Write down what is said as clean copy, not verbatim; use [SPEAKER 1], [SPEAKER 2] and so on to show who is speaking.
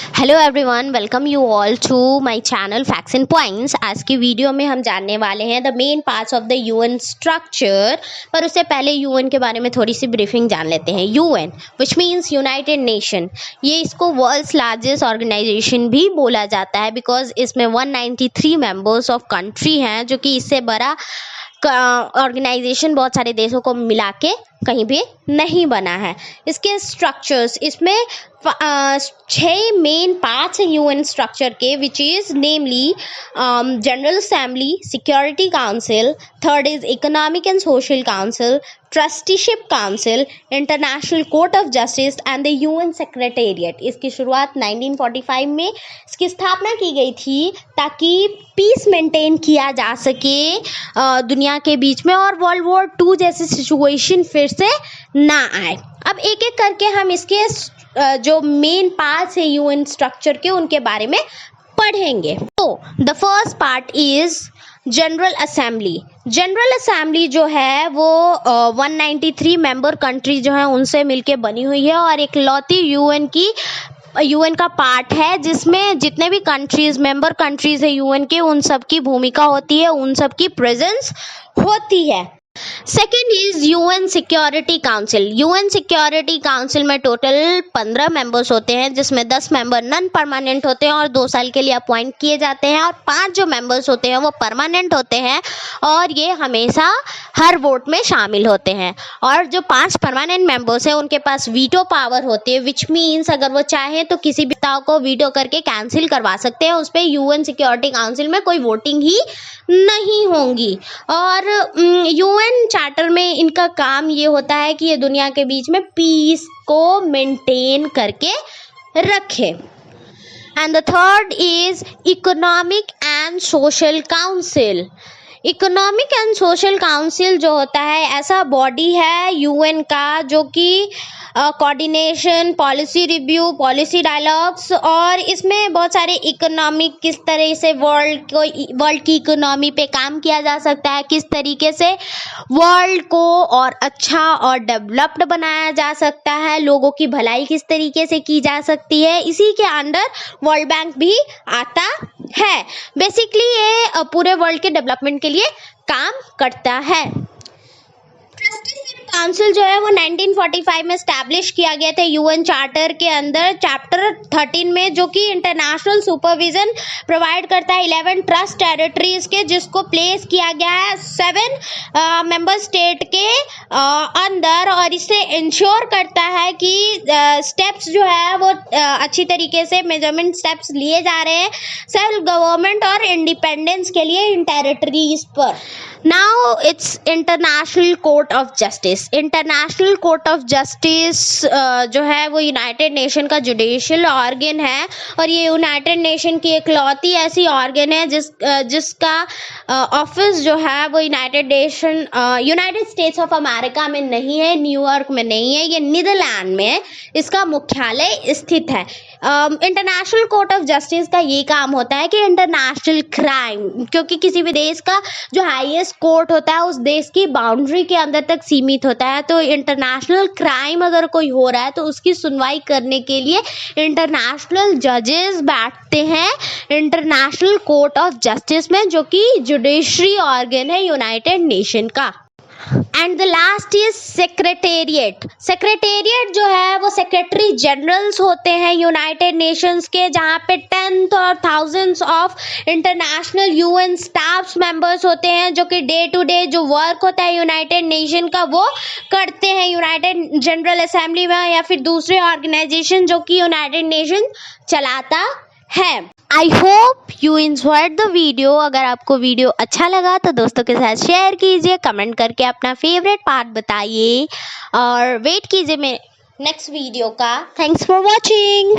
[SPEAKER 1] Hello everyone, welcome you all to my channel facts and points. आज की video में हम जानने वाले हैं the main parts of the UN structure. पर उससे पहले यूएन के बारे में थोड़ी सी ब्रीफिंग जान लेते हैं। UN which means United nation, ये इसको वर्ल्ड्स लार्जेस्ट ऑर्गेनाइजेशन भी बोला जाता है बिकॉज इसमें 193 मेंबर्स ऑफ कंट्री हैं, जो कि इससे बड़ा ऑर्गेनाइजेशन बहुत सारे देशों को मिला के कहीं भी नहीं बना है। इसके स्ट्रक्चर्स, इसमें 6 मेन पार्ट्स हैं यूएन स्ट्रक्चर के, which is namely general assembly, security council, third is economic and social council, trusteeship council, international court of justice and the UN secretariat. इसकी शुरुआत 1945 में इसकी स्थापना की गई थी ताकि पीस मेंटेन किया जा सके दुनिया के बीच में और वर्ल्ड वॉर 2 जैसी सिचुएशन फिर से ना आए। अब एक एक करके हम इसके जो मेन पार्ट्स है यूएन स्ट्रक्चर के, उनके बारे में पढ़ेंगे। तो the first part is general assembly. General assembly जो है वो 193 मेंबर कंट्री जो है उनसे मिलके बनी हुई है और एक लौती यूएन का पार्ट है, जिसमें जितने भी कंट्रीज मेंबर कंट्रीज है यूएन के, उन सब की भूमिका होती है, उन सब की प्रेजेंस होती है। Second is UN security council. UN security council में टोटल 15 मेंबर्स होते हैं, जिसमें 10 मेंबर नॉन परमानेंट होते हैं और 2 साल के लिए अपॉइंट किए जाते हैं, और 5 जो मेंबर्स होते हैं वो परमानेंट होते हैं और ये हमेशा हर वोट में शामिल होते हैं। और जो 5 परमानेंट मेंबर्स हैं उनके पास वीटो पावर होती है, विच मीन्स अगर वो चाहें तो किसी भी प्रस्ताव को वीटो करके कैंसिल करवा सकते हैं। उस पर यूएन सिक्योरिटी काउंसिल में कोई वोटिंग ही नहीं होंगी। और यूएन चार्टर में इनका काम ये होता है कि ये दुनिया के बीच में पीस को मेंटेन करके रखे। And the third is economic and social council. Economic and social council जो होता है ऐसा बॉडी है यूएन का जो कि coordination, policy review, policy dialogues, और इसमें बहुत सारे इकोनॉमिक, किस तरह से वर्ल्ड की इकोनॉमी पे काम किया जा सकता है, किस तरीके से वर्ल्ड को और अच्छा और डेवलप्ड बनाया जा सकता है, लोगों की भलाई किस तरीके से की जा सकती है, इसी के अंडर वर्ल्ड बैंक भी आता है। बेसिकली ये पूरे वर्ल्ड के डेवलपमेंट के लिए काम करता है। काउंसिल जो है वो 1945 में स्टैब्लिश किया गया था यूएन चार्टर के अंदर, चैप्टर 13 में, जो कि इंटरनेशनल सुपरविजन प्रोवाइड करता है 11 ट्रस्ट टेरिटरीज के, जिसको प्लेस किया गया है 7 मेंबर स्टेट के अंदर, और इससे इंश्योर करता है कि स्टेप्स जो है वो अच्छी तरीके से मेजरमेंट स्टेप्स लिए जा रहे हैं सेल्फ गवर्नमेंट और इंडिपेंडेंस के लिए इन टेरिटरीज पर। Now it's international court of justice. International court of justice जो है वो यूनाइटेड नेशन का जुडिशियल ऑर्गन है, और ये यूनाइटेड नेशन की एकलौती ऐसी ऑर्गन है जिसका ऑफिस जो है वो यूनाइटेड स्टेट्स ऑफ अमेरिका में नहीं है, न्यूयॉर्क में नहीं है, ये नीदरलैंड में इसका मुख्यालय स्थित है। इंटरनेशनल कोर्ट ऑफ जस्टिस का ये काम होता है कि इंटरनेशनल क्राइम, क्योंकि किसी भी देश का जो हाईएस्ट कोर्ट होता है उस देश की बाउंड्री के अंदर तक सीमित होता है, तो इंटरनेशनल क्राइम अगर कोई हो रहा है तो उसकी सुनवाई करने के लिए इंटरनेशनल जजेस बैठते हैं इंटरनेशनल कोर्ट ऑफ जस्टिस में, जो कि जुडिशरी ऑर्गन है यूनाइटेड नेशन का। And the last is secretariat. Secretariat जो है वो सेक्रेटरी जनरल्स होते हैं यूनाइटेड नेशंस के, जहाँ पे 10 और thousands of international UN staffs members होते हैं, जो कि डे टू डे जो वर्क होता है यूनाइटेड नेशन का वो करते हैं यूनाइटेड जनरल असेंबली में या फिर दूसरे ऑर्गेनाइजेशन जो कि यूनाइटेड नेशन चलाता है। I hope you enjoyed the video. अगर आपको वीडियो अच्छा लगा तो दोस्तों के साथ शेयर कीजिए, कमेंट करके अपना फेवरेट पार्ट बताइए और वेट कीजिए मेरे नेक्स्ट वीडियो का। Thanks for watching.